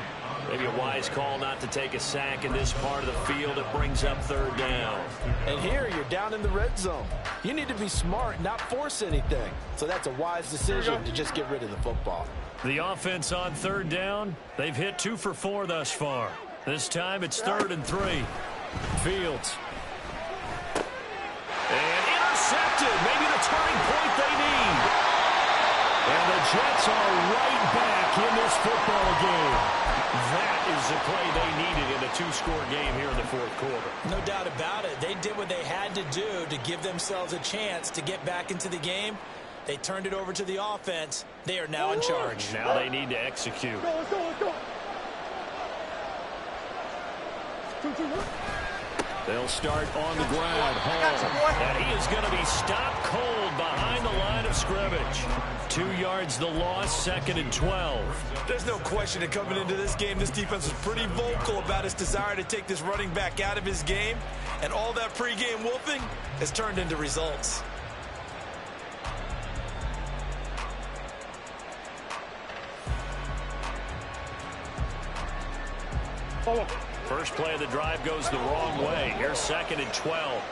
Maybe a wise call not to take a sack in this part of the field. It brings up third down. And here you're down in the red zone. You need to be smart, not force anything. So that's a wise decision to just get rid of the football. The offense on third down, they've hit 2 for 4 thus far. This time it's 3rd and 3. Fields. And intercepted. Maybe the turning point they need. And the Jets are right back in this football game. That is the play they needed in a 2-score game here in the 4th quarter. No doubt about it. They did what they had to do to give themselves a chance to get back into the game. They turned it over to the offense. They are now in charge. Now they need to execute. Let's go. They'll start on the ground. Hall. And he is going to be stopped cold behind the line of scrimmage. 2 yards the loss, 2nd and 12. There's no question that coming into this game, this defense was pretty vocal about its desire to take this running back out of his game. And all that pregame wolfing has turned into results. First play of the drive goes the wrong way. Here's 2nd and 12.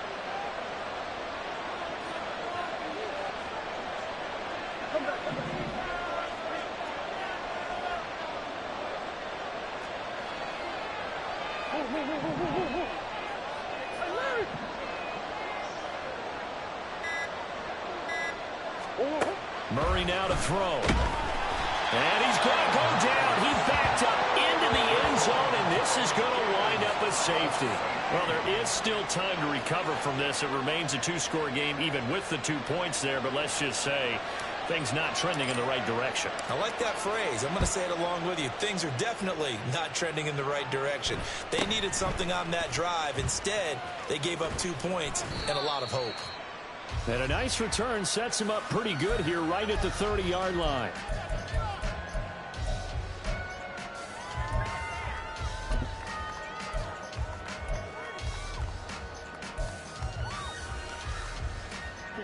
Murray now to throw. And he's going to go down. He backed up into the end zone, and this is going to wind up a safety. Well, there is still time to recover from this. It remains a 2-score game even with the 2 points there, but let's just say things not trending in the right direction. I like that phrase. I'm going to say it along with you. Things are definitely not trending in the right direction. They needed something on that drive. Instead, they gave up 2 points and a lot of hope. And a nice return sets him up pretty good here right at the 30-yard line.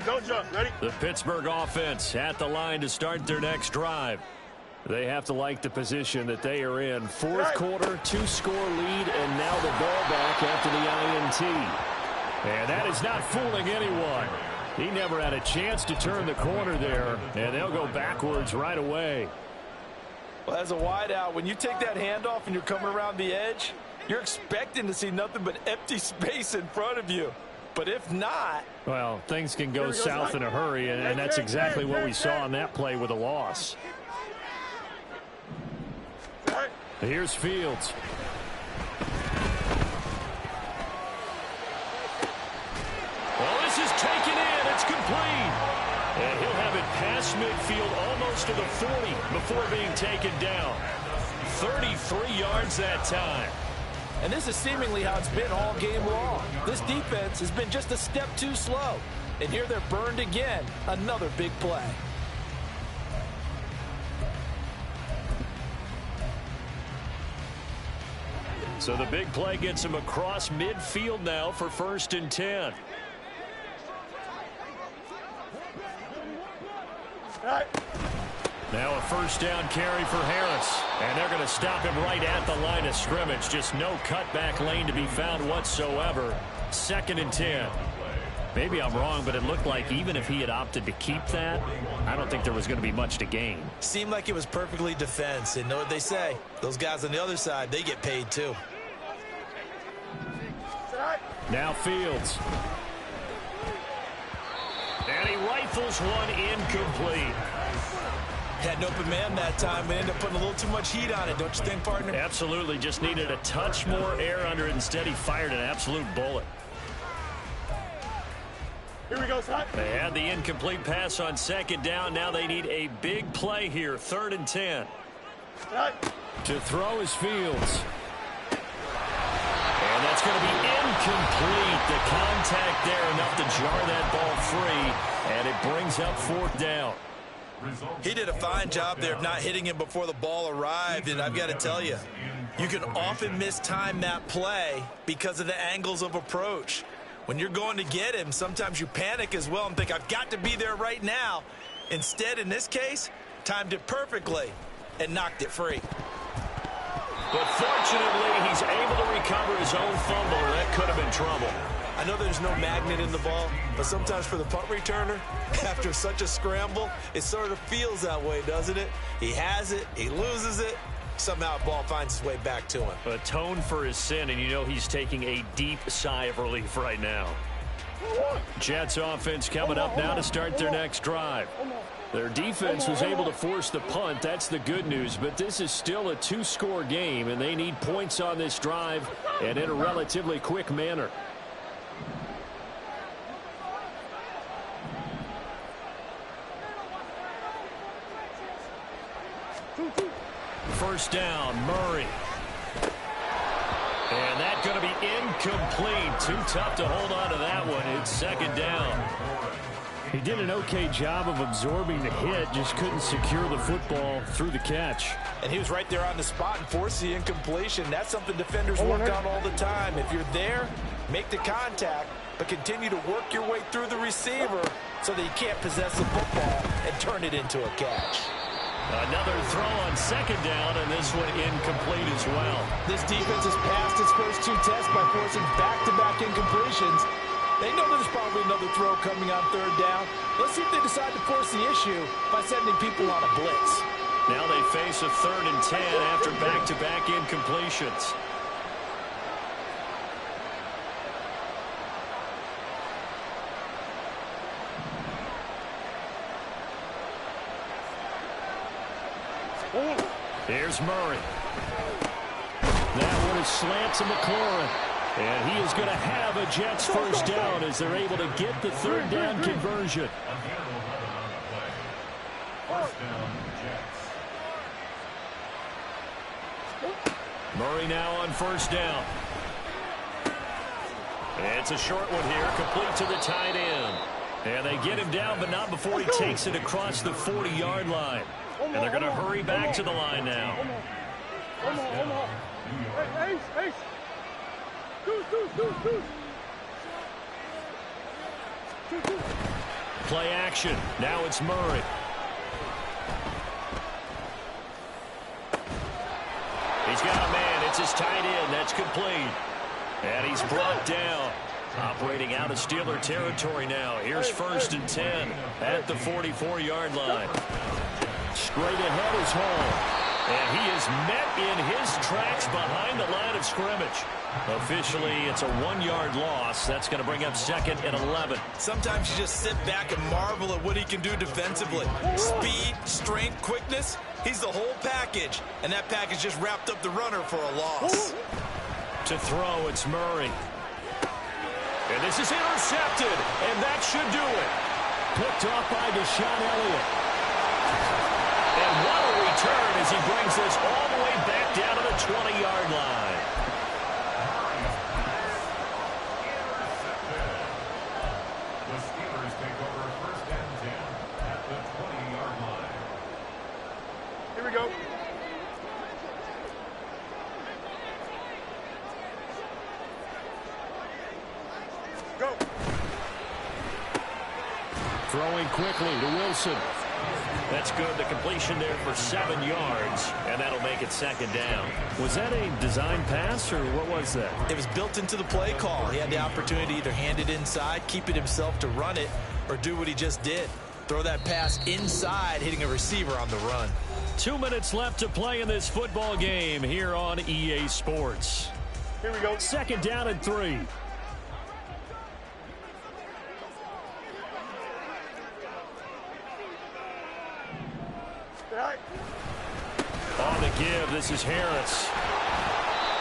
Don't jump. Ready? The Pittsburgh offense at the line to start their next drive. They have to like the position that they are in. 4th quarter, 2-score lead, and now the ball back after the INT. And that is not fooling anyone. He never had a chance to turn the corner there, and they'll go backwards right away. Well, as a wideout, when you take that handoff and you're coming around the edge, you're expecting to see nothing but empty space in front of you. But if not... Well, things can go south in a hurry, and that's exactly what we saw on that play with a loss. Here's Fields. Well, this is taken in. It's complete. And he'll have it past midfield almost to the 40 before being taken down. 33 yards that time. And this is seemingly how it's been all game long. This defense has been just a step too slow. And here they're burned again. Another big play. So the big play gets him across midfield now for 1st and 10. Now a 1st down carry for Harris. And they're going to stop him right at the line of scrimmage. Just no cutback lane to be found whatsoever. 2nd and 10. Maybe I'm wrong, but it looked like even if he had opted to keep that, I don't think there was going to be much to gain. Seemed like it was perfectly defense. And know what they say? Those guys on the other side, they get paid too. Now Fields. And he rifles one incomplete. Had an open man that time, but ended up putting a little too much heat on it, don't you think, partner? Absolutely. Just needed a touch more air under it. Instead, he fired an absolute bullet. Here we go, Scott. They had the incomplete pass on 2nd down. Now they need a big play here. 3rd and 10. To throw is Fields. And that's going to be incomplete. The contact there enough to jar that ball free. And it brings up 4th down. He did a fine job there of not hitting him before the ball arrived, and I've got to tell you, you can often mistime that play because of the angles of approach. When you're going to get him, sometimes you panic as well and think, I've got to be there right now. Instead, in this case, timed it perfectly, and knocked it free. But fortunately, he's able to recover his own fumble, or that could have been trouble. I know there's no magnet in the ball, but sometimes for the punt returner, after such a scramble, it sort of feels that way, doesn't it? He has it, he loses it, somehow the ball finds its way back to him. Atone for his sin, and you know he's taking a deep sigh of relief right now. Jets offense coming up now to start their next drive. Their defense was able to force the punt. That's the good news, but this is still a two-score game, and they need points on this drive and in a relatively quick manner. First down, Murray. And that's going to be incomplete. Too tough to hold on to that one. It's second down. He did an okay job of absorbing the hit, just couldn't secure the football through the catch. And he was right there on the spot and forced the incompletion. That's something defenders work on all the time. If you're there, make the contact, but continue to work your way through the receiver so that you can't possess the football and turn it into a catch. Another throw on second down, and this one incomplete as well. This defense has passed its first two tests by forcing back-to-back incompletions. They know there's probably another throw coming on third down. Let's see if they decide to force the issue by sending people on a blitz. Now they face a 3rd and 10 after back-to-back incompletions. Here's Murray. That one is slant to McLaurin. And he is going to have a Jets first down as they're able to get the third down conversion. Murray now on first down. It's a short one here, complete to the tight end. And they get him down, but not before he takes it across the 40-yard line. And they're going to hurry back to the line now. Play action. Now it's Murray. He's got a man. It's his tight end. That's complete. And he's brought down. Operating out of Steeler territory now. Here's 1st and 10 at the 44-yard line. Straight ahead is Hall. And he is met in his tracks behind the line of scrimmage. Officially, it's a 1-yard loss. That's going to bring up 2nd and 11. Sometimes you just sit back and marvel at what he can do defensively. Speed, strength, quickness. He's the whole package. And that package just wrapped up the runner for a loss. To throw, it's Murray. And this is intercepted. And that should do it. Picked off by Deshaun Elliott. And what a return as he brings this all the way back down to the 20-yard line. The Steelers take over 1st and 10 at the 20-yard line. Here we go. Go. Throwing quickly to Wilson. That's good. The completion there for 7 yards, and that'll make it 2nd down. Was that a design pass, or what was that? It was built into the play call. He had the opportunity to either hand it inside, keep it himself to run it, or do what he just did. Throw that pass inside, hitting a receiver on the run. 2 minutes left to play in this football game here on EA Sports. Here we go. 2nd down and 3. On the give, this is Harris.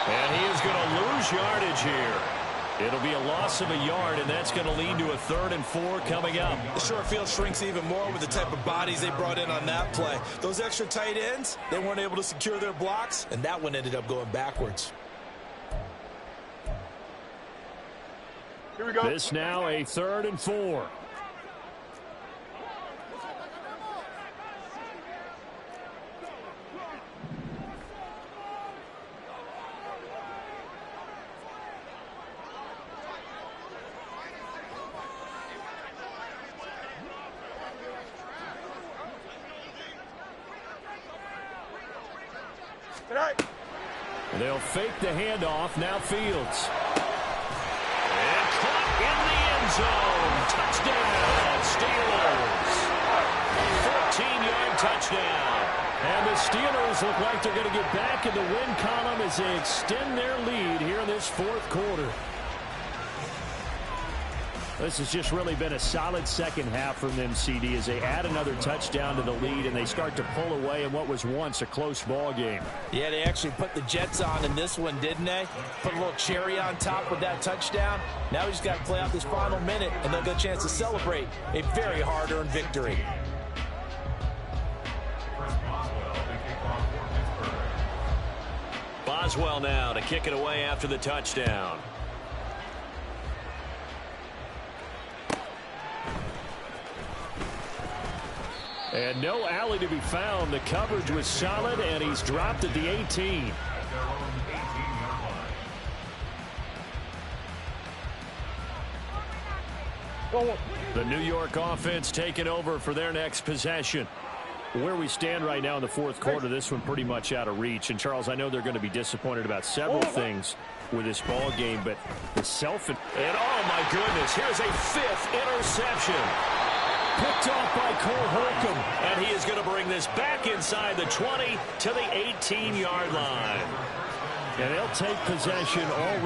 And he is going to lose yardage here. It'll be a loss of a yard, and that's going to lead to a 3rd and 4 coming up. The short field shrinks even more with the type of bodies they brought in on that play. Those extra tight ends, they weren't able to secure their blocks, and that one ended up going backwards. Here we go. This now a 3rd and 4. They'll fake the handoff. Now Fields. And caught in the end zone. Touchdown, Steelers. 14-yard touchdown. And the Steelers look like they're going to get back in the win column as they extend their lead here in this fourth quarter. This has just really been a solid second half from them, CD, as they add another touchdown to the lead and they start to pull away in what was once a close ball game. Yeah, they actually put the Jets on in this one, didn't they? Put a little cherry on top with that touchdown. Now we just got to play out this final minute, and they'll get a chance to celebrate a very hard-earned victory. Boswell now to kick it away after the touchdown. And no alley to be found. The coverage was solid, and he's dropped at the 18. The New York offense taking over for their next possession. Where we stand right now in the fourth quarter, this one pretty much out of reach. And, Charles, I know they're going to be disappointed about several things with this ball game, but the and oh, my goodness, here's a fifth interception. Picked off by Cole Holcomb, and he is going to bring this back inside the 20 to the 18-yard line. And they'll take possession all